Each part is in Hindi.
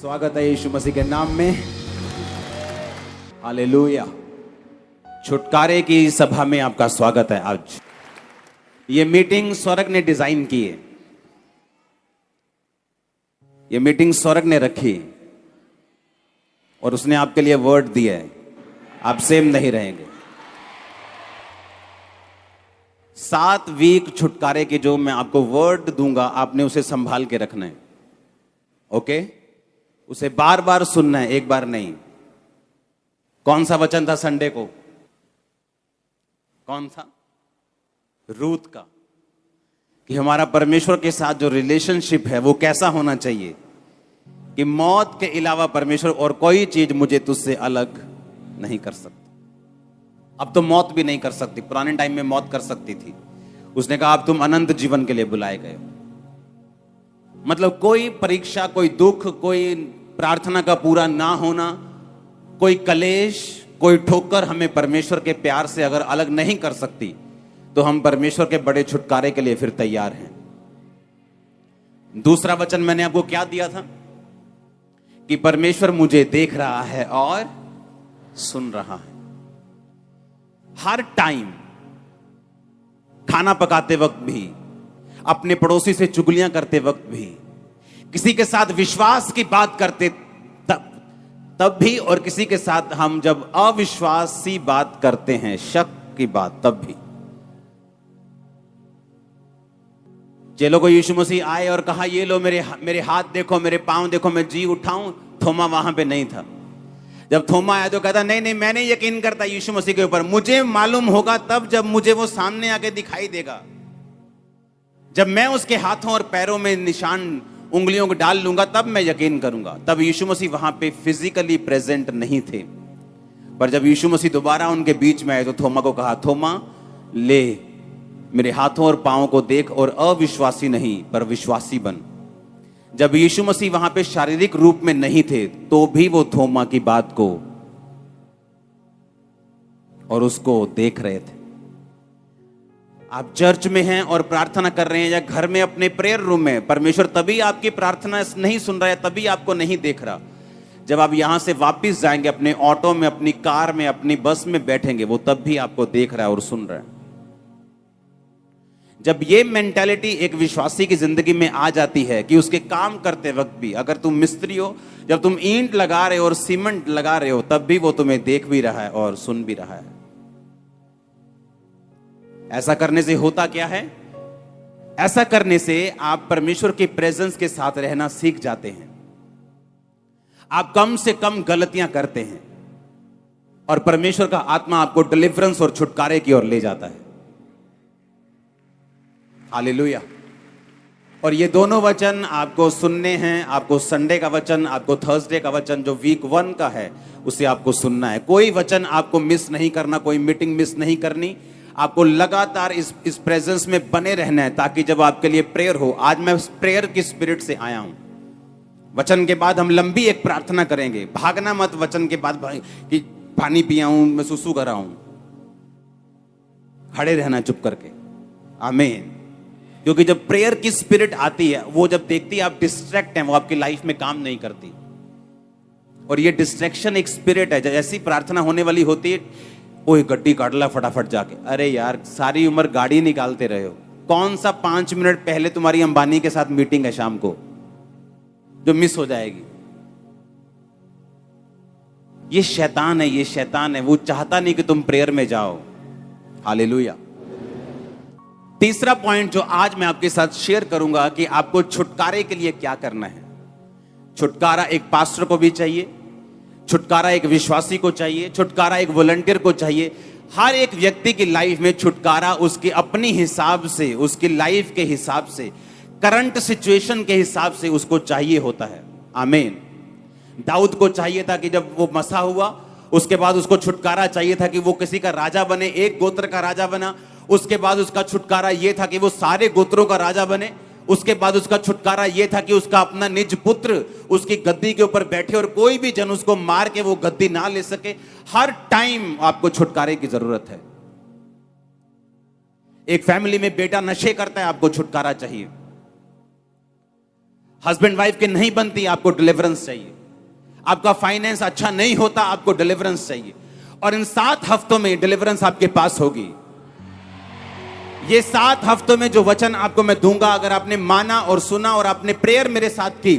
स्वागत है यीशु मसीह के नाम में। हालेलुया। छुटकारे की सभा में आपका स्वागत है। आज ये मीटिंग स्वर्ग ने डिजाइन की है, ये मीटिंग स्वर्ग ने रखी और उसने आपके लिए वर्ड दिया है। आप सेम नहीं रहेंगे। 7 वीक छुटकारे के जो मैं आपको वर्ड दूंगा, आपने उसे संभाल के रखना है। ओके? उसे बार बार सुनना है, एक बार नहीं। कौन सा वचन था संडे को? कौन सा? रूत का, कि हमारा परमेश्वर के साथ जो रिलेशनशिप है वो कैसा होना चाहिए, कि मौत के अलावा परमेश्वर और कोई चीज मुझे तुझसे अलग नहीं कर सकती। अब तो मौत भी नहीं कर सकती, पुराने टाइम में मौत कर सकती थी। उसने कहा अब तुम अनंत जीवन के लिए बुलाए गए हो। मतलब कोई परीक्षा, कोई दुख, कोई प्रार्थना का पूरा ना होना, कोई कलेश, कोई ठोकर हमें परमेश्वर के प्यार से अगर अलग नहीं कर सकती, तो हम परमेश्वर के बड़े छुटकारे के लिए फिर तैयार हैं। दूसरा वचन मैंने आपको क्या दिया था? कि परमेश्वर मुझे देख रहा है और सुन रहा है। हर टाइम, खाना पकाते वक्त भी, अपने पड़ोसी से चुगलियां करते वक्त भी, किसी के साथ विश्वास की बात करते तब भी, और किसी के साथ हम जब अविश्वासी बात करते हैं, शक की बात, तब भी। चेलों को यीशु मसीह आए और कहा ये लो मेरे हाथ देखो, मेरे पांव देखो, मैं जी उठाऊं। थोमा वहां पे नहीं था। जब थोमा आया तो कहता नहीं मैं नहीं यकीन करता यीशु मसीह के ऊपर, मुझे मालूम होगा तब जब मुझे वो सामने आके दिखाई देगा, जब मैं उसके हाथों और पैरों में निशान उंगलियों को डाल लूंगा, तब मैं यकीन करूंगा। तब यीशु मसीह वहां पे फिजिकली प्रेजेंट नहीं थे, पर जब यीशु मसीह दोबारा उनके बीच में आए तो थोमा को कहा, थोमा ले मेरे हाथों और पांवों को देख और अविश्वासी नहीं पर विश्वासी बन। जब यीशु मसीह वहां पे शारीरिक रूप में नहीं थे तो भी वो थोमा की बात को और उसको देख रहे थे। आप चर्च में हैं और प्रार्थना कर रहे हैं, या घर में अपने प्रेयर रूम में, परमेश्वर तभी आपकी प्रार्थना नहीं सुन रहा है, तभी आपको नहीं देख रहा। जब आप यहां से वापस जाएंगे, अपने ऑटो में, अपनी कार में, अपनी बस में बैठेंगे, वो तब भी आपको देख रहा है और सुन रहा है। जब ये मेंटालिटी एक विश्वासी की जिंदगी में आ जाती है कि उसके काम करते वक्त भी, अगर तुम मिस्त्री हो, जब तुम ईंट लगा रहे हो और सीमेंट लगा रहे हो, तब भी वो तुम्हें देख भी रहा है और सुन भी रहा है। ऐसा करने से होता क्या है? ऐसा करने से आप परमेश्वर के प्रेजेंस के साथ रहना सीख जाते हैं। आप कम से कम गलतियां करते हैं और परमेश्वर का आत्मा आपको डिलीवरेंस और छुटकारे की ओर ले जाता है। हालेलुया। और ये दोनों वचन आपको सुनने हैं। आपको संडे का वचन, आपको थर्सडे का वचन जो वीक 1 का है, उसे आपको सुनना है। कोई वचन आपको मिस नहीं करना, कोई मीटिंग मिस नहीं करनी। आपको लगातार इस प्रेजेंस में बने रहना है, ताकि जब आपके लिए प्रेयर हो। आज मैं प्रेयर की स्पिरिट से आया हूं। वचन के बाद हम लंबी एक प्रार्थना करेंगे। भागना मत वचन के बाद कि पानी पिया हूं, मैं सुसु कर रहा हूं। खड़े रहना चुप करके। आमीन। क्योंकि जब प्रेयर की स्पिरिट आती है, वो जब देखती है आप डिस्ट्रैक्ट हैं, वो आपकी लाइफ में काम नहीं करती। और ये डिस्ट्रैक्शन एक स्पिरिट है। जैसी प्रार्थना होने वाली होती है, ओए गड्डी काट ला फटाफट जाके। अरे यार, सारी उम्र गाड़ी निकालते रहे हो। कौन सा 5 मिनट पहले तुम्हारी अंबानी के साथ मीटिंग है शाम को, जो मिस हो जाएगी? ये शैतान है, ये शैतान है। वो चाहता नहीं कि तुम प्रेयर में जाओ। हालेलुया। तीसरा पॉइंट जो आज मैं आपके साथ शेयर करूंगा, कि आपको छुटकारे के लिए क्या करना है। छुटकारा एक पास्टर को भी चाहिए, छुटकारा एक विश्वासी को चाहिए, छुटकारा एक वॉलंटियर को चाहिए। हर एक व्यक्ति की लाइफ में छुटकारा उसकी अपनी हिसाब से, उसकी लाइफ के हिसाब से, करंट सिचुएशन के हिसाब से उसको चाहिए होता है। आमीन। दाऊद को चाहिए था कि जब वो मसा हुआ, उसके बाद उसको छुटकारा चाहिए था कि वो किसी का राजा बने, एक गोत्र का राजा बना। उसके बाद उसका छुटकारा यह था कि वो सारे गोत्रों का राजा बने। उसके बाद उसका छुटकारा यह था कि उसका अपना निज पुत्र उसकी गद्दी के ऊपर बैठे और कोई भी जन उसको मार के वो गद्दी ना ले सके। हर टाइम आपको छुटकारे की जरूरत है। एक फैमिली में बेटा नशे करता है, आपको छुटकारा चाहिए। हस्बैंड वाइफ के नहीं बनती, आपको डिलीवरेंस चाहिए। आपका फाइनेंस अच्छा नहीं होता, आपको डिलीवरेंस चाहिए, और इन 7 हफ्तों में डिलीवरेंस आपके पास होगी। ये 7 हफ्तों में जो वचन आपको मैं दूंगा, अगर आपने माना और सुना और आपने प्रेयर मेरे साथ की,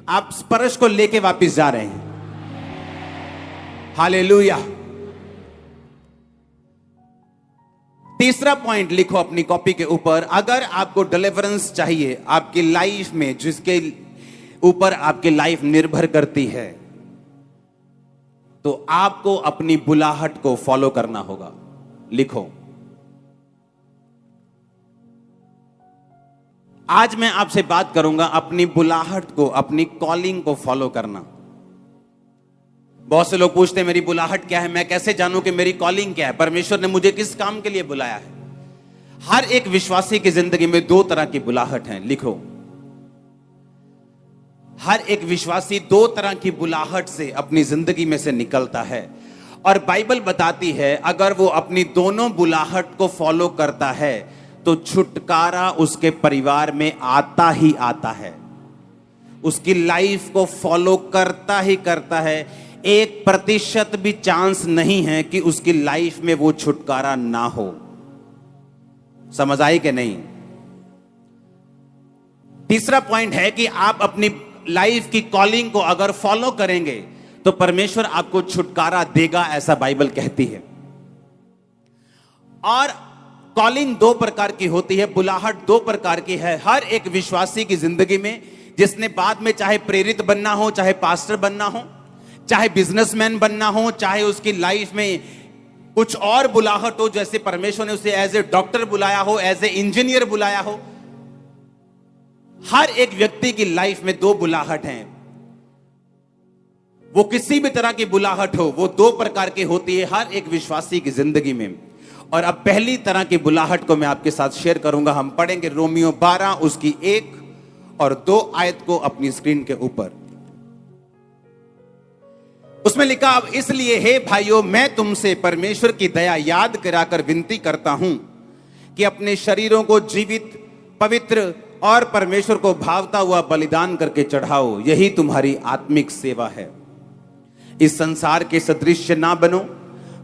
आप स्पर्श को लेके वापस जा रहे हैं। हालेलुया। तीसरा पॉइंट लिखो अपनी कॉपी के ऊपर, अगर आपको डिलीवरेंस चाहिए आपकी लाइफ में, जिसके ऊपर आपकी लाइफ निर्भर करती है, तो आपको अपनी बुलाहट को फॉलो करना होगा। लिखो, आज मैं आपसे बात करूंगा अपनी बुलाहट को, अपनी कॉलिंग को फॉलो करना। बहुत से लोग पूछते हैं मेरी बुलाहट क्या है, मैं कैसे जानूं कि मेरी कॉलिंग क्या है, परमेश्वर ने मुझे किस काम के लिए बुलाया है। हर एक विश्वासी की जिंदगी में 2 तरह की बुलाहट है। लिखो, हर एक विश्वासी 2 तरह की बुलाहट से अपनी जिंदगी में से निकलता है, और बाइबल बताती है अगर वो अपनी दोनों बुलाहट को फॉलो करता है तो छुटकारा उसके परिवार में आता ही आता है, उसकी लाइफ को फॉलो करता ही करता है। 1% भी चांस नहीं है कि उसकी लाइफ में वो छुटकारा ना हो। समझ आई कि नहीं? तीसरा पॉइंट है कि आप अपनी लाइफ की कॉलिंग को अगर फॉलो करेंगे तो परमेश्वर आपको छुटकारा देगा, ऐसा बाइबल कहती है। और कॉलिंग 2 प्रकार की होती है, बुलाहट 2 प्रकार की है हर एक विश्वासी की जिंदगी में, जिसने बाद में चाहे प्रेरित बनना हो, चाहे पास्टर बनना हो, चाहे बिजनेसमैन बनना हो, चाहे उसकी लाइफ में कुछ और बुलाहट हो, जैसे परमेश्वर ने उसे एज ए डॉक्टर बुलाया हो, एज ए इंजीनियर बुलाया हो। हर एक व्यक्ति की लाइफ में 2 बुलाहट हैं। वो किसी भी तरह की बुलाहट हो, वो 2 प्रकार की होती है हर एक विश्वासी की जिंदगी में। और अब पहली तरह की बुलाहट को मैं आपके साथ शेयर करूंगा। हम पढ़ेंगे रोमियो 12 उसकी 1 और 2 आयत को अपनी स्क्रीन के ऊपर। उसमें लिखा, अब इसलिए हे भाइयों, मैं तुमसे परमेश्वर की दया याद कराकर विनती करता हूं कि अपने शरीरों को जीवित, पवित्र और परमेश्वर को भावता हुआ बलिदान करके चढ़ाओ, यही तुम्हारी आत्मिक सेवा है। इस संसार के सदृश ना बनो,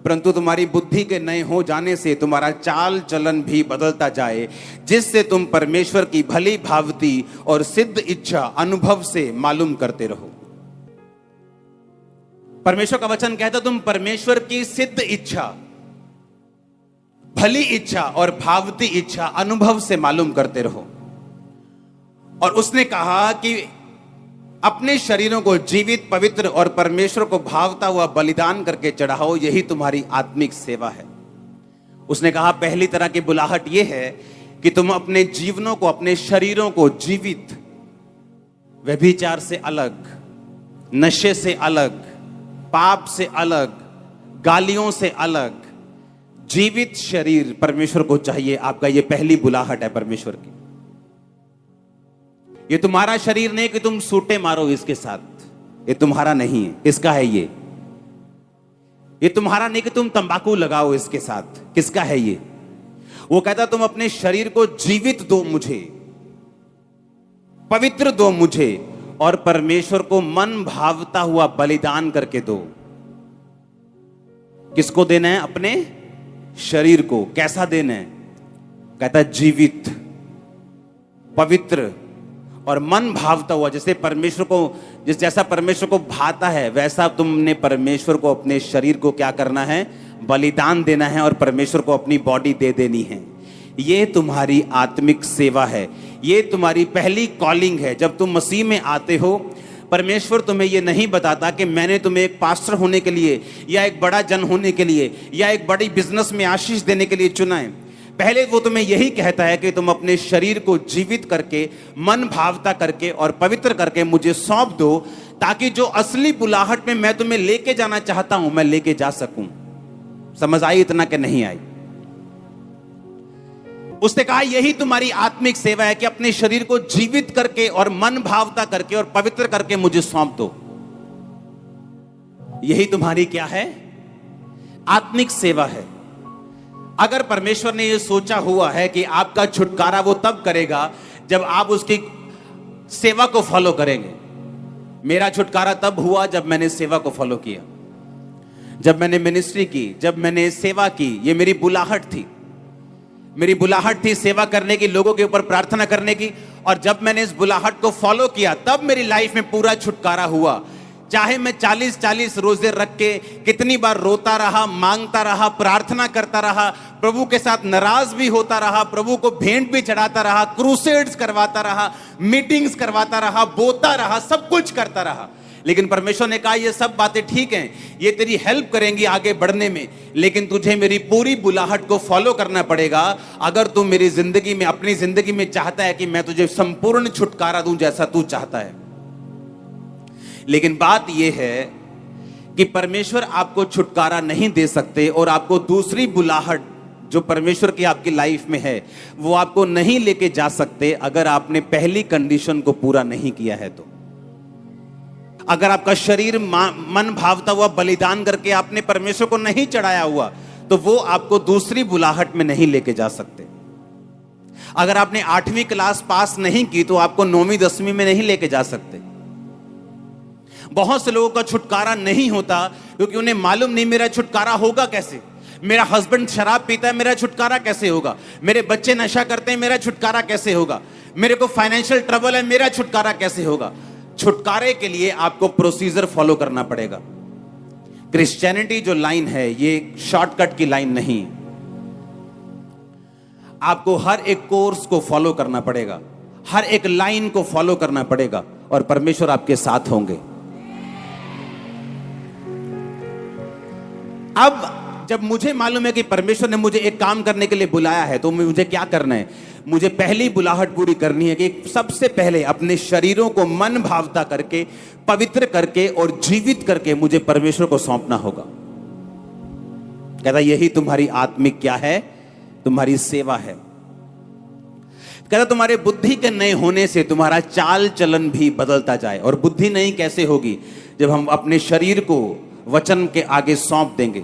परंतु तुम्हारी बुद्धि के नए हो जाने से तुम्हारा चाल चलन भी बदलता जाए, जिससे तुम परमेश्वर की भली भावती और सिद्ध इच्छा अनुभव से मालूम करते रहो। परमेश्वर का वचन कहता तुम परमेश्वर की सिद्ध इच्छा, भली इच्छा और भावती इच्छा अनुभव से मालूम करते रहो। और उसने कहा कि अपने शरीरों को जीवित, पवित्र और परमेश्वर को भावता हुआ बलिदान करके चढ़ाओ, यही तुम्हारी आत्मिक सेवा है। उसने कहा पहली तरह की बुलाहट यह है कि तुम अपने जीवनों को, अपने शरीरों को जीवित, व्यभिचार से अलग, नशे से अलग, पाप से अलग, गालियों से अलग, जीवित शरीर परमेश्वर को चाहिए। आपका ये पहली बुलाहट है परमेश्वर की। ये तुम्हारा शरीर नहीं कि तुम सूटे मारो इसके साथ, ये तुम्हारा नहीं है, इसका है ये। ये तुम्हारा नहीं कि तुम तंबाकू लगाओ इसके साथ, किसका है ये? वो कहता तुम अपने शरीर को जीवित दो मुझे, पवित्र दो मुझे, और परमेश्वर को मन भावता हुआ बलिदान करके दो। किसको देना है? अपने शरीर को। कैसा देना है? कहता जीवित, पवित्र और मन भावता हुआ, जैसे परमेश्वर को, जैसा परमेश्वर को भाता है वैसा तुमने परमेश्वर को अपने शरीर को क्या करना है? बलिदान देना है, और परमेश्वर को अपनी बॉडी दे देनी है। ये तुम्हारी आत्मिक सेवा है, ये तुम्हारी पहली कॉलिंग है। जब तुम मसीह में आते हो, परमेश्वर तुम्हें ये नहीं बताता कि मैंने तुम्हें एक पास्टर होने के लिए, या एक बड़ा जन होने के लिए, या एक बड़ी बिजनेस में आशीष देने के लिए चुना है। पहले वो तुम्हें यही कहता है कि तुम अपने शरीर को जीवित करके, मन भावता करके और पवित्र करके मुझे सौंप दो, ताकि जो असली बुलाहट में मैं तुम्हें लेके जाना चाहता हूं मैं लेके जा सकूं। समझ आई इतना कि नहीं आई? उसने कहा यही तुम्हारी आत्मिक सेवा है कि अपने शरीर को जीवित करके और मन भावता करके और पवित्र करके मुझे सौंप दो। यही तुम्हारी क्या है? आत्मिक सेवा है। अगर परमेश्वर ने यह सोचा हुआ है कि आपका छुटकारा वो तब करेगा जब आप उसकी सेवा को फॉलो करेंगे, मेरा छुटकारा तब हुआ जब मैंने सेवा को फॉलो किया, जब मैंने मिनिस्ट्री की, जब मैंने सेवा की। ये मेरी बुलाहट थी, मेरी बुलाहट थी सेवा करने की, लोगों के ऊपर प्रार्थना करने की। और जब मैंने इस बुलाहट को फॉलो किया तब मेरी लाइफ में पूरा छुटकारा हुआ। चाहे मैं 40-40 रोजे रख के कितनी बार रोता रहा, मांगता रहा, प्रार्थना करता रहा, प्रभु के साथ नाराज भी होता रहा, प्रभु को भेंट भी चढ़ाता रहा, क्रूसेड्स करवाता रहा, मीटिंग्स करवाता रहा, बोता रहा, सब कुछ करता रहा, लेकिन परमेश्वर ने कहा ये सब बातें ठीक हैं, ये तेरी हेल्प करेंगी आगे बढ़ने में, लेकिन तुझे मेरी पूरी बुलाहट को फॉलो करना पड़ेगा अगर तू मेरी जिंदगी में, अपनी जिंदगी में चाहता है कि मैं तुझे संपूर्ण छुटकारा दूं जैसा तू चाहता है। लेकिन बात यह है कि परमेश्वर आपको छुटकारा नहीं दे सकते और आपको दूसरी बुलाहट जो परमेश्वर की आपकी लाइफ में है वो आपको नहीं लेके जा सकते अगर आपने पहली कंडीशन को पूरा नहीं किया है। तो अगर आपका शरीर मन भावता हुआ बलिदान करके आपने परमेश्वर को नहीं चढ़ाया हुआ तो वो आपको दूसरी बुलाहट में नहीं लेके जा सकते। अगर आपने 8वीं क्लास पास नहीं की तो आपको 9वीं 10वीं में नहीं लेके जा सकते। बहुत से लोगों का छुटकारा नहीं होता क्योंकि उन्हें मालूम नहीं मेरा छुटकारा होगा कैसे। मेरा हस्बैंड शराब पीता है, मेरा छुटकारा कैसे होगा। मेरे बच्चे नशा करते हैं, मेरा छुटकारा कैसे होगा। मेरे को फाइनेंशियल ट्रबल है, मेरा छुटकारा कैसे होगा। छुटकारे के लिए आपको प्रोसीजर फॉलो करना पड़ेगा। क्रिश्चियनिटी जो लाइन है ये शॉर्टकट की लाइन नहीं, आपको हर एक कोर्स को फॉलो करना पड़ेगा, हर एक लाइन को फॉलो करना पड़ेगा और परमेश्वर आपके साथ होंगे। अब जब मुझे मालूम है कि परमेश्वर ने मुझे एक काम करने के लिए बुलाया है तो मुझे क्या करना है। मुझे पहली बुलाहट पूरी करनी है कि सबसे पहले अपने शरीरों को मन भावता करके, पवित्र करके और जीवित करके मुझे परमेश्वर को सौंपना होगा। कहता यही तुम्हारी आत्मिक क्या है, तुम्हारी सेवा है। कहता तुम्हारे बुद्धि के नए होने से तुम्हारा चाल चलन भी बदलता जाए। और बुद्धि नहीं कैसे होगी, जब हम अपने शरीर को वचन के आगे सौंप देंगे।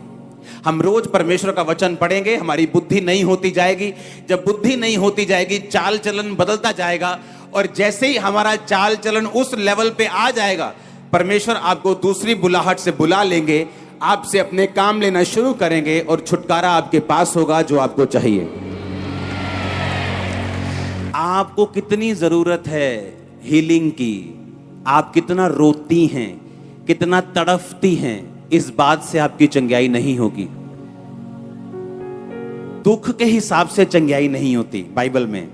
हम रोज परमेश्वर का वचन पढ़ेंगे, हमारी बुद्धि नहीं होती जाएगी। जब बुद्धि नहीं होती जाएगी चाल चलन बदलता जाएगा और जैसे ही हमारा चाल चलन उस लेवल पे आ जाएगा परमेश्वर आपको दूसरी बुलाहट से बुला लेंगे, आपसे अपने काम लेना शुरू करेंगे और छुटकारा आपके पास होगा जो आपको चाहिए। आपको कितनी जरूरत है हीलिंग की, आप कितना रोती हैं, कितना तड़फती हैं, इस बात से आपकी चंगाई नहीं होगी। दुख के हिसाब से चंगाई नहीं होती। बाइबल में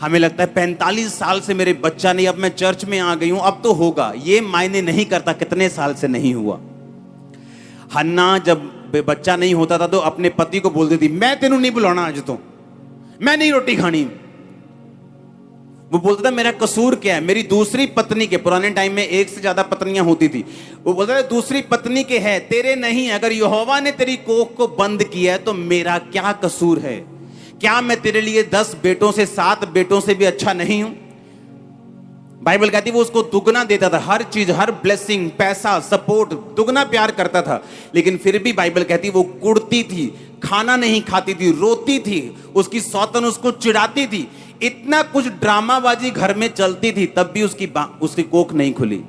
हमें लगता है 45 साल से मेरे बच्चा नहीं, अब मैं चर्च में आ गई हूं अब तो होगा। ये मायने नहीं करता कितने साल से नहीं हुआ। हन्ना जब बच्चा नहीं होता था तो अपने पति को बोलती थी मैं तेनू नहीं बुलाना, आज तो मैं नहीं रोटी खानी। वो बोलता था मेरा कसूर क्या है। मेरी दूसरी पत्नी के, पुराने टाइम में एक से ज्यादा पत्नियां होती थी, वो बोलता था दूसरी पत्नी के है, तेरे नहीं। अगर यहोवा ने तेरी कोख को बंद किया है तो मेरा क्या कसूर है। क्या मैं तेरे लिए 10 बेटों से 7 बेटों से भी अच्छा नहीं हूं। बाइबल कहती वो उसको दुगना देता था, हर चीज, हर ब्लेसिंग, पैसा, सपोर्ट, दुगना प्यार करता था। लेकिन फिर भी बाइबल कहती वो कुड़ती थी, खाना नहीं खाती थी, रोती थी, उसकी सौतन उसको चिढ़ाती थी, इतना कुछ ड्रामाबाजी घर में चलती थी, तब भी उसकी कोख नहीं खुली।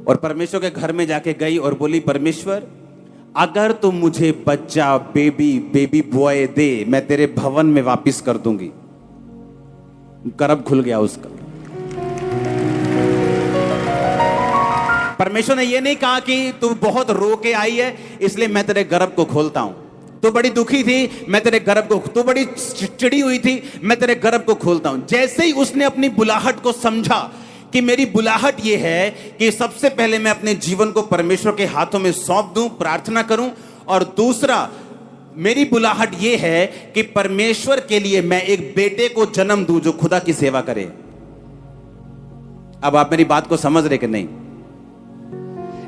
और परमेश्वर के घर में जाके गई और बोली परमेश्वर अगर तुम मुझे बच्चा, बेबी बॉय दे, मैं तेरे भवन में वापस कर दूंगी। गर्भ खुल गया उसका। परमेश्वर ने यह नहीं कहा कि तू बहुत रो के आई है इसलिए मैं तेरे गर्भ को खोलता हूं। तू बड़ी दुखी थी, मैं तेरे गर्भ को, तू बड़ी चिड़ी हुई थी, मैं तेरे गर्भ को खोलता हूं। जैसे ही उसने अपनी बुलाहट को समझा कि मेरी बुलाहट यह है कि सबसे पहले मैं अपने जीवन को परमेश्वर के हाथों में सौंप दूं, प्रार्थना करूं, और दूसरा मेरी बुलाहट यह है कि परमेश्वर के लिए मैं एक बेटे को जन्म दूं जो खुदा की सेवा करे। अब आप मेरी बात को समझ रहे कि नहीं।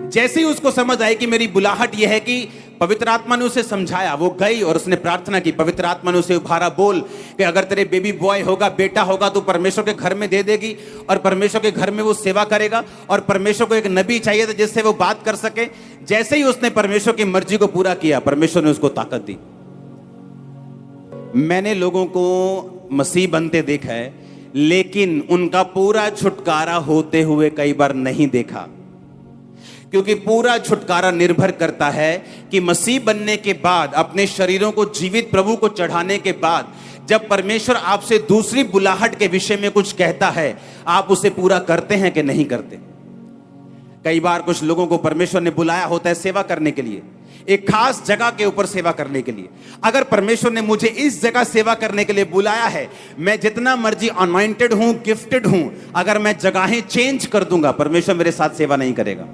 जैसे ही उसको समझ आई कि मेरी बुलाहट यह है कि पवित्र आत्मा ने उसे समझाया, वो गई और उसने प्रार्थना की, पवित्र आत्मा ने उसे उभारा, बोल कि अगर तेरे बेबी बॉय होगा, बेटा होगा, तो परमेश्वर के घर में दे देगी और परमेश्वर के घर में वो सेवा करेगा। और परमेश्वर को एक नबी चाहिए था जिससे वो बात कर सके। जैसे ही उसने परमेश्वर की मर्जी को पूरा किया परमेश्वर ने उसको ताकत दी। मैंने लोगों को मसीह बनते देखा है लेकिन उनका पूरा छुटकारा होते हुए कई बार नहीं देखा, क्योंकि पूरा छुटकारा निर्भर करता है कि मसीह बनने के बाद, अपने शरीरों को जीवित प्रभु को चढ़ाने के बाद, जब परमेश्वर आपसे दूसरी बुलाहट के विषय में कुछ कहता है, आप उसे पूरा करते हैं कि नहीं करते। कई बार कुछ लोगों को परमेश्वर ने बुलाया होता है सेवा करने के लिए, एक खास जगह के ऊपर सेवा करने के लिए। अगर परमेश्वर ने मुझे इस जगह सेवा करने के लिए बुलाया है, मैं जितना मर्जी अनॉइंटेड हूं, गिफ्टेड हूं, अगर मैं जगहें चेंज कर दूंगा, परमेश्वर मेरे साथ सेवा नहीं करेगा।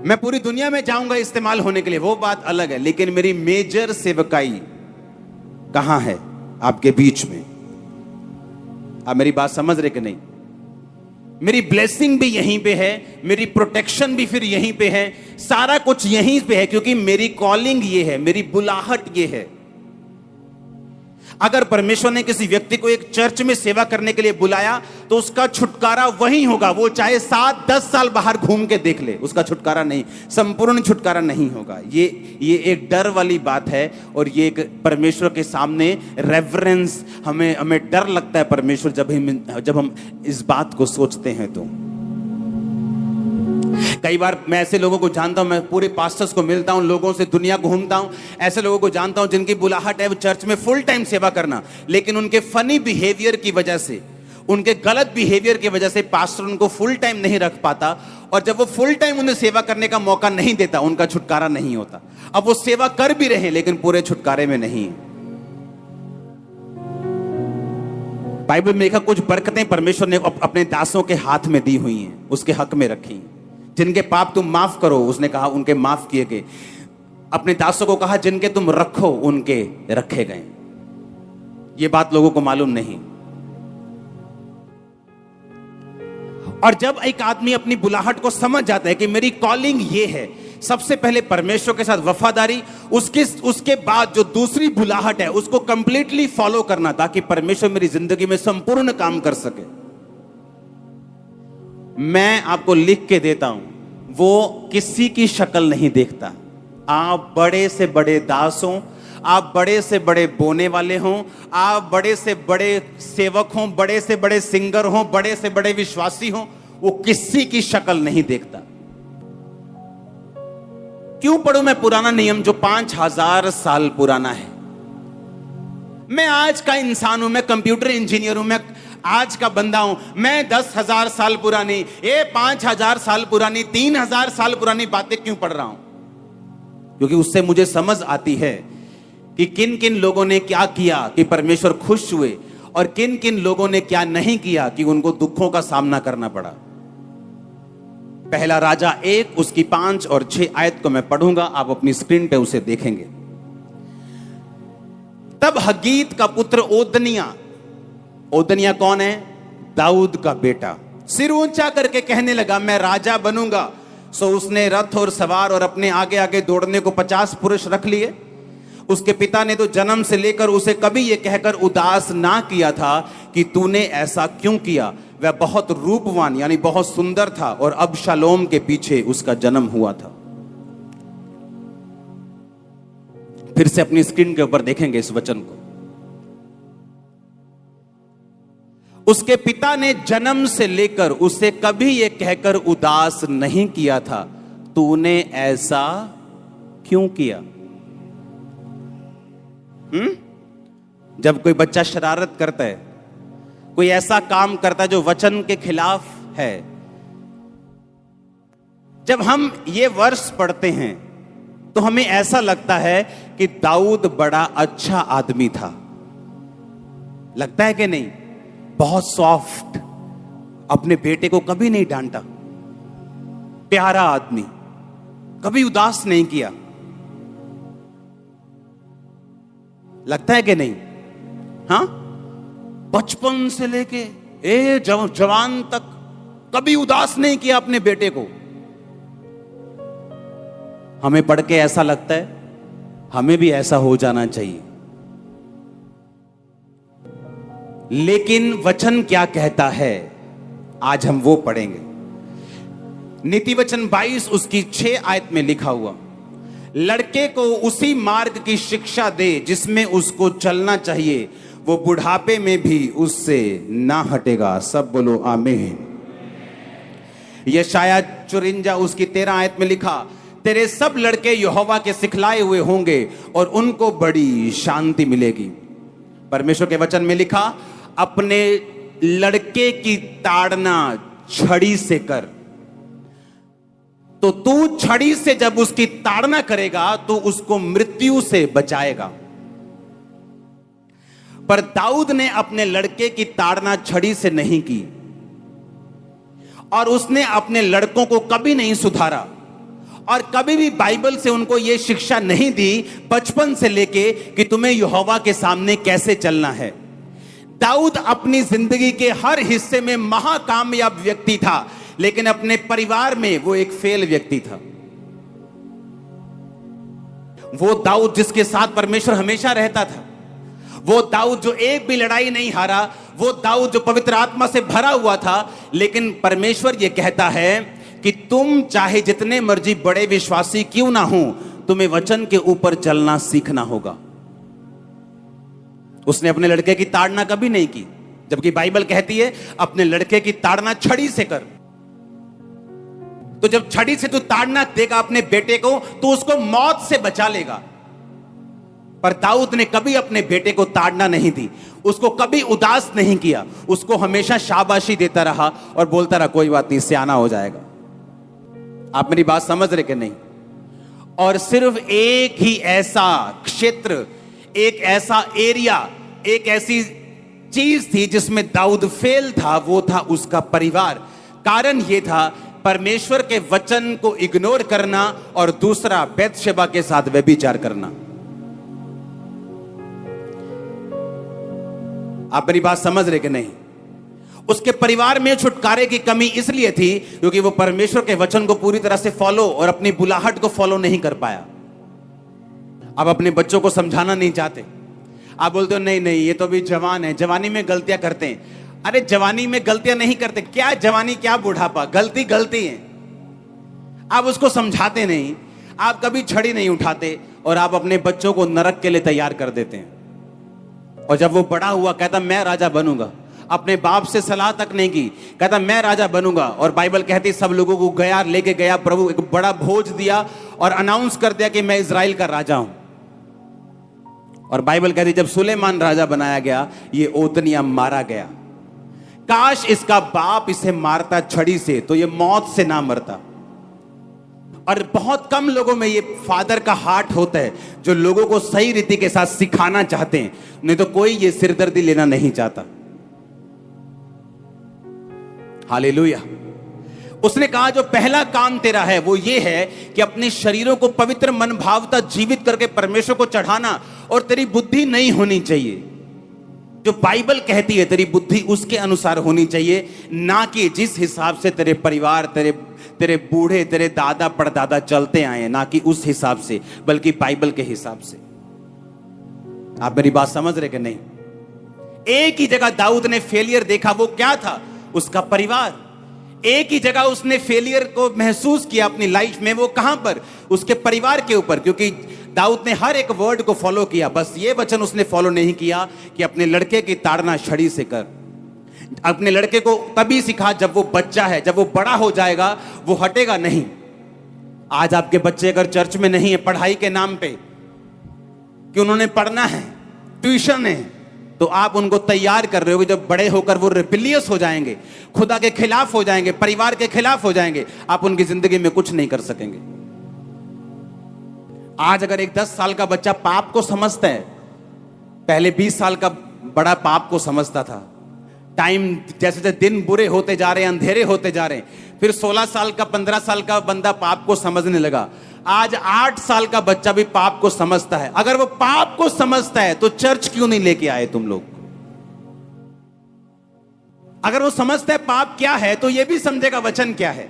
मैं पूरी दुनिया में जाऊंगा इस्तेमाल होने के लिए, वो बात अलग है, लेकिन मेरी मेजर सेवकाई कहां है? आपके बीच में। आप मेरी बात समझ रहे कि नहीं? मेरी ब्लेसिंग भी यहीं पे है, मेरी प्रोटेक्शन भी फिर यहीं पे है, सारा कुछ यहीं पे है, क्योंकि मेरी कॉलिंग ये है, मेरी बुलाहट ये है। अगर परमेश्वर ने किसी व्यक्ति को एक चर्च में सेवा करने के लिए बुलाया, तो उसका छुटकारा वहीं होगा, वो चाहे 7-10 साल बाहर घूम के देख ले, उसका छुटकारा नहीं, संपूर्ण छुटकारा नहीं होगा। ये एक डर वाली बात है, और ये एक परमेश्वर के सामने रेवरेंस, हमें डर लगता है परमेश्वर जब हम इस बात को सोचते हैं। तो कई बार मैं ऐसे लोगों को जानता हूं, मैं पूरे पास्टर्स को मिलता हूं, लोगों से दुनिया घूमता हूं, ऐसे लोगों को जानता हूं जिनकी बुलाहट है वो चर्च में फुल टाइम सेवा करना, लेकिन उनके फनी बिहेवियर की वजह से, उनके गलत बिहेवियर की वजह से पास्टर उनको फुल टाइम नहीं रख पाता, और जब वो फुल टाइम उन्हें सेवा करने का मौका नहीं देता, उनका छुटकारा नहीं होता। अब वो सेवा कर भी रहे लेकिन पूरे छुटकारे में नहीं। बाइबल में लिखा कुछ बरकतें परमेश्वर ने अपने दासों के हाथ में दी हुई हैं, उसके हक में रखी। जिनके पाप तुम माफ करो, उसने कहा उनके माफ किए गए। अपने दासों को कहा जिनके तुम रखो उनके रखे गए। ये बात लोगों को मालूम नहीं। और जब एक आदमी अपनी बुलाहट को समझ जाता है कि मेरी कॉलिंग ये है, सबसे पहले परमेश्वर के साथ वफादारी, उसके बाद जो दूसरी बुलाहट है उसको कंप्लीटली फॉलो करना, ताकि परमेश्वर मेरी जिंदगी में संपूर्ण काम कर सके। मैं आपको लिख के देता हूं, वो किसी की शक्ल नहीं देखता। आप बड़े से बड़े दास हों, आप बड़े से बड़े बोने वाले हों, आप बड़े से बड़े सेवक हों, बड़े से बड़े सिंगर हों, बड़े से बड़े विश्वासी हों, वो किसी की शक्ल नहीं देखता। क्यों पढ़ूं मैं पुराना नियम जो 5000 साल पुराना है? मैं आज का इंसान हूं, मैं कंप्यूटर इंजीनियर हूं, मैं आज का बंदा हूं, मैं 10,000 साल पुरानी, 5,000 साल पुरानी, 3,000 साल पुरानी बातें क्यों पढ़ रहा हूं? क्योंकि उससे मुझे समझ आती है कि किन किन लोगों ने क्या किया कि परमेश्वर खुश हुए, और किन किन लोगों ने क्या नहीं किया कि उनको दुखों का सामना करना पड़ा। पहला राजा 1 उसकी 5 और 6 आयत को मैं पढ़ूंगा, आप अपनी स्क्रीन पे उसे देखेंगे। तब हगीत का पुत्र ओदनिया कौन है? दाऊद का बेटा, सिर ऊंचा करके कहने लगा मैं राजा बनूंगा। सो उसने रथ और सवार और अपने आगे आगे दौड़ने को 50 पुरुष रख लिए। उसके पिता ने तो जन्म से लेकर उसे कभी यह कहकर उदास ना किया था कि तूने ऐसा क्यों किया। वह बहुत रूपवान यानी बहुत सुंदर था, और अबशालोम के पीछे उसका जन्म हुआ था। फिर से अपनी स्क्रीन के ऊपर देखेंगे इस वचन को। उसके पिता ने जन्म से लेकर उसे कभी यह कहकर उदास नहीं किया था, तूने ऐसा क्यों किया। जब कोई बच्चा शरारत करता है, कोई ऐसा काम करता है जो वचन के खिलाफ है, जब हम ये वर्ष पढ़ते हैं तो हमें ऐसा लगता है कि दाऊद बड़ा अच्छा आदमी था। लगता है कि नहीं? बहुत सॉफ्ट, अपने बेटे को कभी नहीं डांटा, प्यारा आदमी, कभी उदास नहीं किया। लगता है कि नहीं? हां, बचपन से लेके जवान तक कभी उदास नहीं किया अपने बेटे को। हमें पढ़ के ऐसा लगता है हमें भी ऐसा हो जाना चाहिए। लेकिन वचन क्या कहता है, आज हम वो पढ़ेंगे। नीति वचन 22 उसकी 6 आयत में लिखा हुआ, लड़के को उसी मार्ग की शिक्षा दे जिसमें उसको चलना चाहिए, वो बुढ़ापे में भी उससे ना हटेगा। सब बोलो आमीन। यशायाह 54 उसकी 13 आयत में लिखा, तेरे सब लड़के यहोवा के सिखलाए हुए होंगे और उनको बड़ी शांति मिलेगी। परमेश्वर के वचन में लिखा, अपने लड़के की ताड़ना छड़ी से कर। तो तू छड़ी से जब उसकी ताड़ना करेगा तो उसको मृत्यु से बचाएगा। पर दाऊद ने अपने लड़के की ताड़ना छड़ी से नहीं की और उसने अपने लड़कों को कभी नहीं सुधारा और कभी भी बाइबल से उनको यह शिक्षा नहीं दी बचपन से लेके कि तुम्हें यहोवा के सामने कैसे चलना है। दाऊद अपनी जिंदगी के हर हिस्से में महाकामयाब व्यक्ति था, लेकिन अपने परिवार में वो एक फेल व्यक्ति था। वो दाऊद जिसके साथ परमेश्वर हमेशा रहता था, वो दाऊद जो एक भी लड़ाई नहीं हारा, वो दाऊद जो पवित्र आत्मा से भरा हुआ था। लेकिन परमेश्वर ये कहता है कि तुम चाहे जितने मर्जी बड़े विश्वासी क्यों ना हो, तुम्हें वचन के ऊपर चलना सीखना होगा। उसने अपने लड़के की ताड़ना कभी नहीं की, जबकि बाइबल कहती है अपने लड़के की ताड़ना छड़ी से कर। तो जब छड़ी से तू ताड़ना देगा अपने बेटे को तो उसको मौत से बचा लेगा। पर दाऊद ने कभी अपने बेटे को ताड़ना नहीं दी, उसको कभी उदास नहीं किया, उसको हमेशा शाबाशी देता रहा और बोलता रहा कोई बात नहीं, सियाना हो जाएगा। आप मेरी बात समझ रहे कि नहीं? और सिर्फ एक ही ऐसा क्षेत्र, एक ऐसा एरिया, एक ऐसी चीज थी जिसमें दाऊद फेल था, वो था उसका परिवार। कारण यह था परमेश्वर के वचन को इग्नोर करना और दूसरा बैतशेबा के साथ व्यभिचार करना। आप मेरी बात समझ रहे कि नहीं? उसके परिवार में छुटकारे की कमी इसलिए थी क्योंकि वो परमेश्वर के वचन को पूरी तरह से फॉलो और अपनी बुलाहट को फॉलो नहीं कर पाया। आप अपने बच्चों को समझाना नहीं चाहते, आप बोलते हो नहीं नहीं ये तो अभी जवान है, जवानी में गलतियां करते हैं। अरे जवानी में गलतियां नहीं करते, क्या जवानी क्या बुढ़ापा, गलती गलती है। आप उसको समझाते नहीं, आप कभी छड़ी नहीं उठाते और आप अपने बच्चों को नरक के लिए तैयार कर देते हैं। और जब वो बड़ा हुआ कहता मैं राजा बनूंगा, अपने बाप से सलाह तक नहीं की, कहता मैं राजा बनूंगा। और बाइबल कहती सब लोगों को गया, लेके गया प्रभु, एक बड़ा भोज दिया और अनाउंस कर दिया कि मैं इजराइल का राजा हूं। और बाइबल कहती जब सुलेमान राजा बनाया गया, ये ओतनिया मारा गया। काश इसका बाप इसे मारता छड़ी से तो ये मौत से ना मरता। और बहुत कम लोगों में ये फादर का हार्ट होता है जो लोगों को सही रीति के साथ सिखाना चाहते हैं, नहीं तो कोई ये सिरदर्दी लेना नहीं चाहता। हालेलुया। उसने कहा जो पहला काम तेरा है वो ये है कि अपने शरीरों को पवित्र मन भावता जीवित करके परमेश्वर को चढ़ाना, और तेरी बुद्धि नहीं होनी चाहिए जो बाइबल कहती है, तेरी बुद्धि उसके अनुसार होनी चाहिए, ना कि जिस हिसाब से तेरे परिवार, तेरे बूढ़े, तेरे दादा परदादा चलते आए, ना कि उस हिसाब से, बल्कि बाइबल के हिसाब से। आप मेरी बात समझ रहे कि नहीं? एक ही जगह दाऊद ने फेलियर देखा, वो क्या था? उसका परिवार। एक ही जगह उसने फेलियर को महसूस किया अपनी लाइफ में, वो कहां पर? उसके परिवार के ऊपर। क्योंकि दाऊद ने हर एक वर्ड को फॉलो किया, बस ये वचन उसने फॉलो नहीं किया कि अपने लड़के की ताड़ना छड़ी से कर। अपने लड़के को तभी सिखा जब वो बच्चा है, जब वो बड़ा हो जाएगा वो हटेगा नहीं। आज आपके बच्चे अगर चर्च में नहीं है पढ़ाई के नाम पे कि उन्होंने पढ़ना है, ट्यूशन है, तो आप उनको तैयार कर रहे हो कि जब बड़े होकर वो रिबिलियस हो जाएंगे, खुदा के खिलाफ हो जाएंगे, परिवार के खिलाफ हो जाएंगे, आप उनकी जिंदगी में कुछ नहीं कर सकेंगे। आज अगर एक 10 साल का बच्चा पाप को समझता है, पहले 20 साल का बड़ा पाप को समझता था, टाइम जैसे जैसे दिन बुरे होते जा रहे हैं, अंधेरे होते जा रहे हैं, फिर 16 साल का 15 साल का बंदा पाप को समझने लगा। आज 8 साल का बच्चा भी पाप को समझता है। अगर वो पाप को समझता है तो चर्च क्यों नहीं लेके आए तुम लोग? अगर वो समझता है पाप क्या है तो ये भी समझेगा वचन क्या है।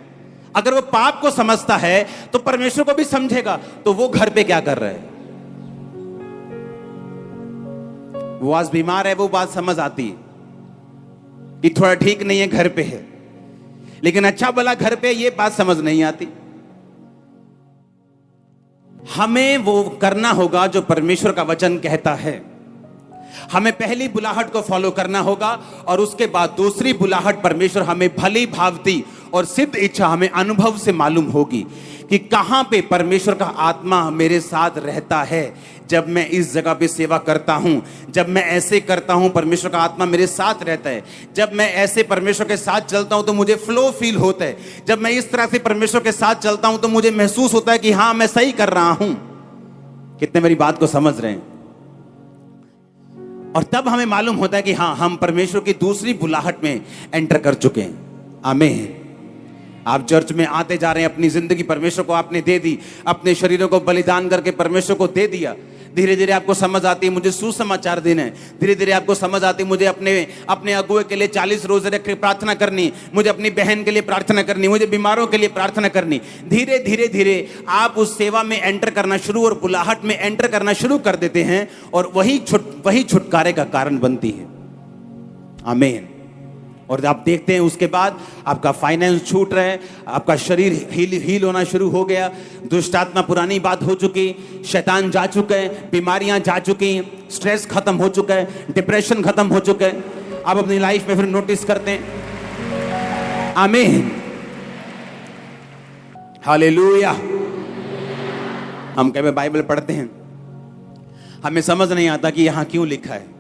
अगर वो पाप को समझता है तो परमेश्वर को भी समझेगा। तो वो घर पे क्या कर रहा है? वो आज बीमार है, वो बात समझ आती है कि थोड़ा ठीक नहीं है, घर पे है, लेकिन अच्छा भला घर पे ये बात समझ नहीं आती। हमें वो करना होगा जो परमेश्वर का वचन कहता है। हमें पहली बुलाहट को फॉलो करना होगा और उसके बाद दूसरी बुलाहट परमेश्वर हमें भली भांति और सिद्ध इच्छा हमें अनुभव से मालूम होगी कि कहां पे परमेश्वर का आत्मा मेरे साथ रहता है। जब मैं इस जगह पे सेवा करता हूं, जब मैं ऐसे करता हूं, परमेश्वर का आत्मा मेरे साथ रहता है। जब मैं ऐसे परमेश्वर के साथ चलता हूं तो मुझे फ्लो फील होता है। जब मैं इस तरह से परमेश्वर के साथ चलता हूं तो मुझे महसूस होता है कि हां, मैं सही कर रहा हूं। कितने मेरी बात को समझ रहे हैं? और तब हमें मालूम होता है कि हां, हम परमेश्वर की दूसरी बुलाहट में एंटर कर चुके हैं। आमीन। आप चर्च में आते जा रहे हैं, अपनी जिंदगी परमेश्वर को आपने दे दी, अपने शरीरों को बलिदान करके परमेश्वर को दे दिया। धीरे धीरे आपको समझ आती है मुझे सुसमाचार देना है। धीरे धीरे आपको समझ आती है मुझे अपने अगुए के लिए 40 रोजे रख के प्रार्थना करनी, मुझे अपनी बहन के लिए प्रार्थना करनी, मुझे बीमारों के लिए प्रार्थना करनी। धीरे धीरे धीरे आप उस सेवा में एंटर करना शुरू और बुलाहट में एंटर करना शुरू कर देते हैं और वही छुटकारे का कारण बनती है। आमीन। और आप देखते हैं उसके बाद आपका फाइनेंस छूट रहा है, आपका शरीर हील होना शुरू हो गया, दुष्ट आत्मा पुरानी बात हो चुकी, शैतान जा चुका है, बीमारियां जा चुकी, स्ट्रेस खत्म हो चुका है, डिप्रेशन खत्म हो चुका है। आप अपनी लाइफ में फिर नोटिस करते हैं। आमीन। हालेलुया। हम कभी बाइबल पढ़ते हैं, हमें समझ नहीं आता कि यहां क्यों लिखा है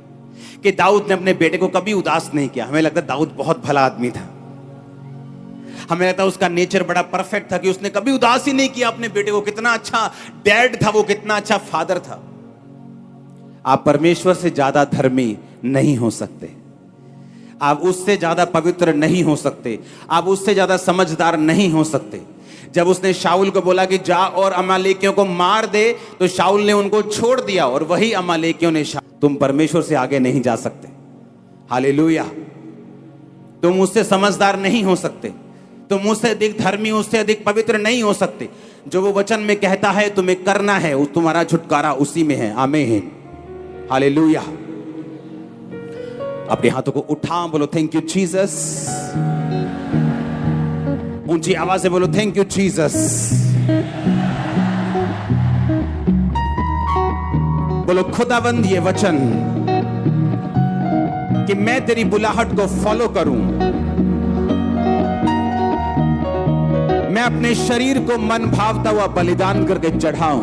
कि दाऊद ने अपने बेटे को कभी उदास नहीं किया। हमें लगता दाऊद बहुत भला आदमी था, हमें लगता उसका नेचर बड़ा परफेक्ट था कि उसने कभी उदास ही नहीं किया अपने बेटे को। कितना अच्छा डैड था वो, कितना अच्छा फादर था। आप परमेश्वर से ज्यादा धर्मी नहीं हो सकते, आप उससे ज्यादा पवित्र नहीं हो सकते, आप उससे ज्यादा समझदार नहीं हो सकते। जब उसने शाऊल को बोला कि जा और अमालेकियों को मार दे, तो शाऊल ने उनको छोड़ दिया और वही अमालेकियों ने तुम परमेश्वर से आगे नहीं जा सकते। हालेलुया। तुम उससे समझदार नहीं हो सकते, तुम उससे अधिक धर्मी, उससे अधिक पवित्र नहीं हो सकते। जो वो वचन में कहता है तुम्हें करना है, तुम्हारा छुटकारा उसी में है। आमीन। हालेलुया। अपने हाथों को उठा, बोलो थैंक यू जीसस। ऊंची आवाज से बोलो थैंक यू जीसस। बोलो खुदावंद ये वचन कि मैं तेरी बुलाहट को फॉलो करूं, मैं अपने शरीर को मन भावता हुआ बलिदान करके चढ़ाऊं,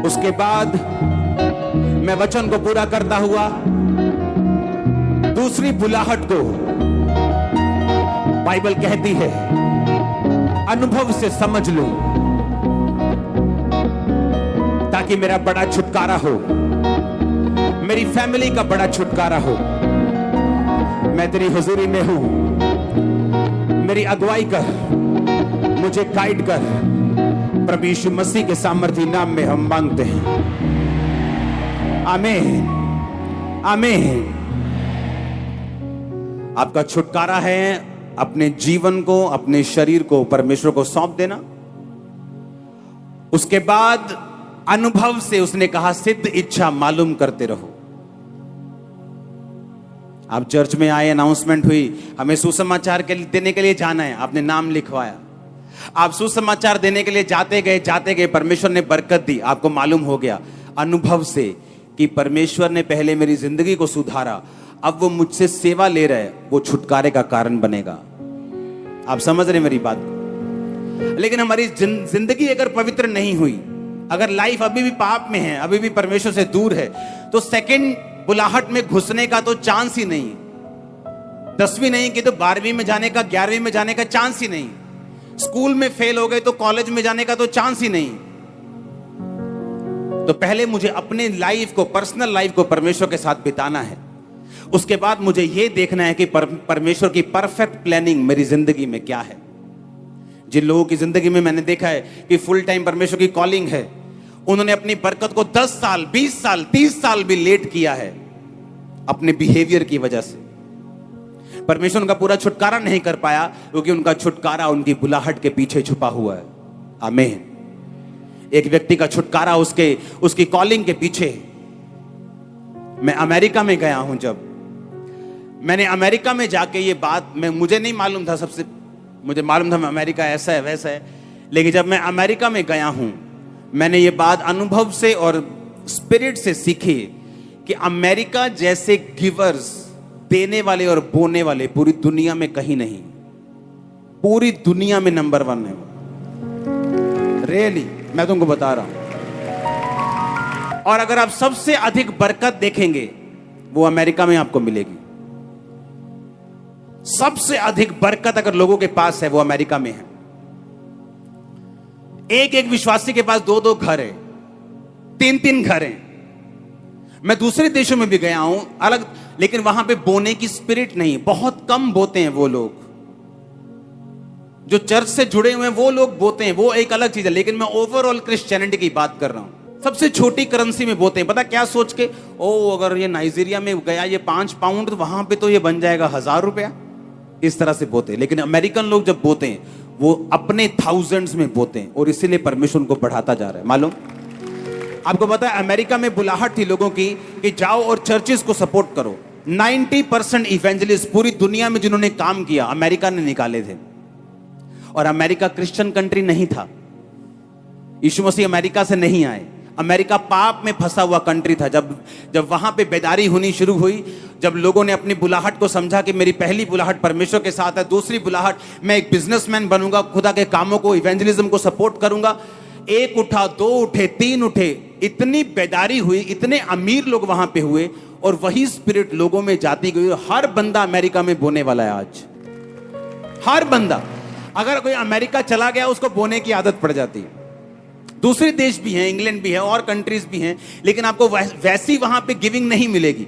उसके बाद मैं वचन को पूरा करता हुआ दूसरी बुलाहट को, बाइबल कहती है, अनुभव से समझ लूं ताकि मेरा बड़ा छुटकारा हो, मेरी फैमिली का बड़ा छुटकारा हो। मैं तेरी हुजूरी में हूं, मेरी अगुवाई कर, मुझे गाइड कर। प्रभु यीशु मसीह के सामर्थी नाम में हम मांगते हैं। आमीन। आमीन। आपका छुटकारा है अपने जीवन को, अपने शरीर को परमेश्वर को सौंप देना। उसके बाद अनुभव से उसने कहा सिद्ध इच्छा मालूम करते रहो। आप चर्च में आए, अनाउंसमेंट हुई, हमें सुसमाचार देने के लिए जाना है, आपने नाम लिखवाया, आप सुसमाचार देने के लिए जाते गए, परमेश्वर ने बरकत दी। आपको मालूम हो गया अनुभव से कि परमेश्वर ने पहले मेरी जिंदगी को सुधारा, अब वो मुझसे सेवा ले रहा है, वो छुटकारे का कारण बनेगा। आप समझ रहे मेरी बात? लेकिन हमारी जिंदगी अगर पवित्र नहीं हुई, अगर लाइफ अभी भी पाप में है, अभी भी परमेश्वर से दूर है, तो सेकंड बुलाहट में घुसने का तो चांस ही नहीं। 10वीं नहीं की तो 12वीं में जाने का, 11वीं में जाने का चांस ही नहीं। स्कूल में फेल हो गए तो कॉलेज में जाने का तो चांस ही नहीं। तो पहले मुझे अपने लाइफ को, पर्सनल लाइफ को परमेश्वर के साथ बिताना है। उसके बाद मुझे यह देखना है कि परमेश्वर की परफेक्ट प्लानिंग मेरी जिंदगी में क्या है। जिन लोगों की जिंदगी में मैंने देखा है कि फुल टाइम परमेश्वर की कॉलिंग है, उन्होंने अपनी बरकत को 10 साल, 20 साल, 30 साल भी लेट किया है अपने बिहेवियर की वजह से। परमेश्वर उनका पूरा छुटकारा नहीं कर पाया क्योंकि उनका छुटकारा उनकी बुलाहट के पीछे छुपा हुआ है। आमीन। एक व्यक्ति का छुटकारा उसकी कॉलिंग के पीछे। मैं अमेरिका में गया हूं, जब मैंने अमेरिका में जाके ये बात, मुझे नहीं मालूम था, मुझे मालूम था अमेरिका ऐसा है वैसा है, लेकिन जब मैं अमेरिका में गया हूं, मैंने ये बात अनुभव से और स्पिरिट से सीखिए कि अमेरिका जैसे गिवर्स, देने वाले और बोने वाले पूरी दुनिया में कहीं नहीं, पूरी दुनिया में नंबर 1 है वो। रियली मैं तुमको बता रहा हूं। और अगर आप सबसे अधिक बरकत देखेंगे वो अमेरिका में आपको मिलेगी। सबसे अधिक बरकत अगर लोगों के पास है वो अमेरिका में है। एक एक विश्वासी के पास 2-2 घर है, 3-3 घर हैं। मैं दूसरे देशों में भी गया हूं अलग, लेकिन वहां पे बोने की स्पिरिट नहीं, बहुत कम बोते हैं वो लोग। जो चर्च से जुड़े हुए हैं वो लोग बोते हैं, वो एक अलग चीज है। लेकिन मैं ओवरऑल क्रिश्चियनिटी की बात कर रहा हूं। सबसे छोटी करेंसी में बोते हैं, पता क्या सोच के, ओ अगर ये नाइजीरिया में गया ये 5 पाउंड, तो वहां पे तो ये बन जाएगा 1000 रुपया। इस तरह से बोते हैं। लेकिन अमेरिकन लोग जब बोते हैं वो अपने थाउजेंड्स में बोते हैं, और इसीलिए परमेश्वर उनको बढ़ाता जा रहा है। मालूम आपको पता है अमेरिका में बुलाहट थी लोगों की कि जाओ और चर्चेस को सपोर्ट करो। 90% इवेंजलिस्ट पूरी दुनिया में जिन्होंने काम किया अमेरिका ने निकाले थे। और अमेरिका क्रिश्चियन कंट्री नहीं था। यीशु मसीह अमेरिका से नहीं आए। अमेरिका पाप में फंसा हुआ कंट्री था। जब वहां पे बेदारी होनी शुरू हुई, जब लोगों ने अपनी बुलाहट को समझा कि मेरी पहली बुलाहट परमेश्वर के साथ है, दूसरी बुलाहट मैं एक बिजनेसमैन बनूंगा, खुदा के कामों को, इवेंजलिज्म को सपोर्ट करूंगा। 1 उठा, 2 उठे, 3 उठे, इतनी बेदारी हुई, इतने अमीर लोग वहां पे हुए, और वही स्पिरिट लोगों में जाती गई। हर बंदा अमेरिका में बोने वाला है आज। हर बंदा, अगर कोई अमेरिका चला गया उसको बोने की आदत पड़ जाती है। दूसरे देश भी हैं, इंग्लैंड भी है और कंट्रीज भी हैं, लेकिन आपको वैसी वहां पे गिविंग नहीं मिलेगी।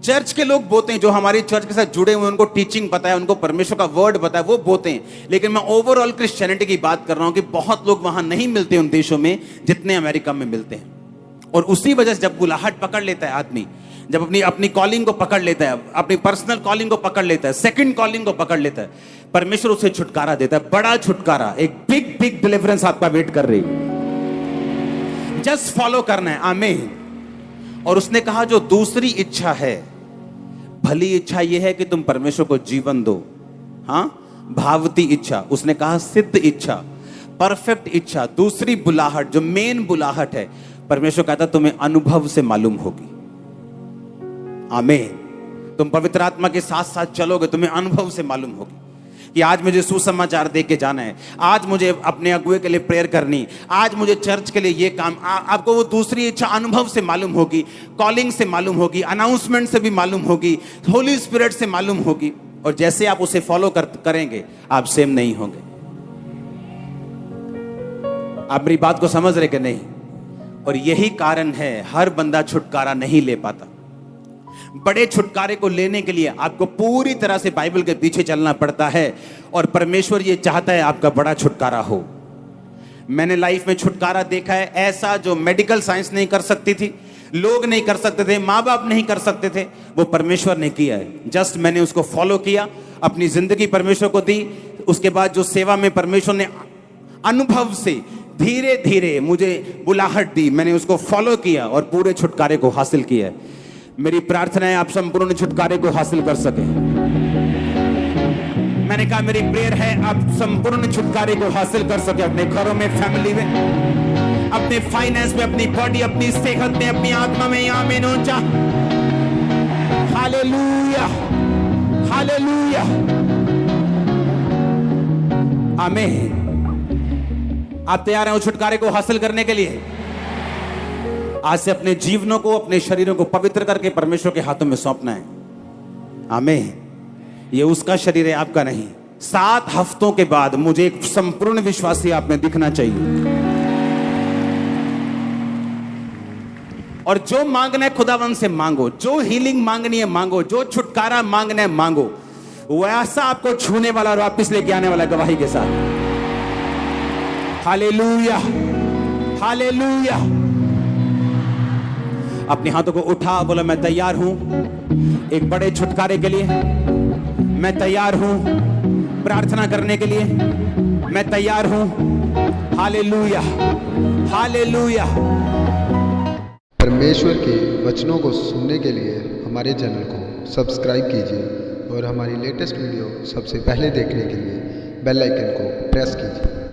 चर्च के लोग बोते हैं, जो हमारी चर्च के साथ जुड़े हुए हैं, उनको टीचिंग पता है, उनको परमेश्वर का वर्ड पता है, वो बोते हैं। लेकिन मैं ओवरऑल क्रिश्चियनिटी की बात कर रहा हूं कि बहुत लोग वहां नहीं मिलते उन देशों में जितने अमेरिका में मिलते हैं। और उसी वजह से जब बुलाहट पकड़ लेता है आदमी, जब अपनी कॉलिंग को पकड़ लेता है, अपनी पर्सनल कॉलिंग को पकड़ लेता है, सेकंड कॉलिंग को पकड़ लेता है, परमेश्वर उसे छुटकारा देता है। बड़ा छुटकारा, एक बिग बिग डिलीवरेंस आपका वेट कर रही है। जस्ट फॉलो करना है। आमीन। और उसने कहा जो दूसरी इच्छा है, भली इच्छा यह है कि तुम परमेश्वर को जीवन दो। हां, भावती इच्छा, उसने कहा सिद्ध इच्छा, परफेक्ट इच्छा। दूसरी बुलाहट जो मेन बुलाहट है, परमेश्वर कहता तुम्हें अनुभव से मालूम होगी। आमीन। तुम पवित्र आत्मा के साथ साथ चलोगे, तुम्हें अनुभव से मालूम होगी कि आज मुझे सुसमाचार दे के जाना है, आज मुझे अपने अगुए के लिए प्रेयर करनी, आज मुझे चर्च के लिए ये काम। आपको वो दूसरी इच्छा अनुभव से मालूम होगी, कॉलिंग से मालूम होगी, अनाउंसमेंट से भी मालूम होगी, होली स्पिरिट से मालूम होगी। और जैसे आप उसे फॉलो करेंगे आप सेम नहीं होंगे। आप मेरी बात को समझ रहे कि नहीं? और यही कारण है हर बंदा छुटकारा नहीं ले पाता। बड़े छुटकारे को लेने के लिए आपको पूरी तरह से बाइबल के पीछे चलना पड़ता है, और परमेश्वर ये चाहता है आपका बड़ा छुटकारा हो। मैंने लाइफ में छुटकारा देखा है ऐसा जो मेडिकल साइंस नहीं कर सकती थी, लोग नहीं कर सकते थे, माँ बाप नहीं कर सकते थे, वो परमेश्वर ने किया है। जस्ट मैंने उसको फॉलो किया, अपनी जिंदगी परमेश्वर को दी। उसके बाद जो सेवा में परमेश्वर ने अनुभव से धीरे धीरे मुझे बुलाहट दी, मैंने उसको फॉलो किया और पूरे छुटकारे को हासिल किया है। मेरी प्रार्थना है आप संपूर्ण छुटकारे को हासिल कर सके। मैंने कहा मेरी प्रेयर है आप संपूर्ण छुटकारे को हासिल कर सके, अपने घरों में, फैमिली में, अपने फाइनेंस में, अपनी बॉडी, अपनी सेहत में, अपनी आत्मा में। आमीन। ऊंचा हालेलुया, हालेलुया, आमीन। आप तैयार हैं उस छुटकारे को हासिल करने के लिए? आज से अपने जीवनों को, अपने शरीरों को पवित्र करके परमेश्वर के हाथों में सौंपना है। आमीन। ये उसका शरीर है, आपका नहीं। 7 हफ्तों के बाद मुझे एक संपूर्ण विश्वासी आप में दिखना चाहिए। और जो मांगना है खुदावन से मांगो, जो हीलिंग मांगनी है मांगो, जो छुटकारा मांगना है मांगो, वैसा आपको छूने वाला और वापिस लेके आने वाला गवाही के साथ। Hallelujah, hallelujah. अपने हाथों को उठा, बोला मैं तैयार हूं एक बड़े छुटकारे के लिए, मैं तैयार हूं प्रार्थना करने के लिए, मैं तैयार हूं। Hallelujah, hallelujah. परमेश्वर के वचनों को सुनने के लिए हमारे चैनल को सब्सक्राइब कीजिए और हमारी लेटेस्ट वीडियो सबसे पहले देखने के लिए बेल आइकन को प्रेस कीजिए।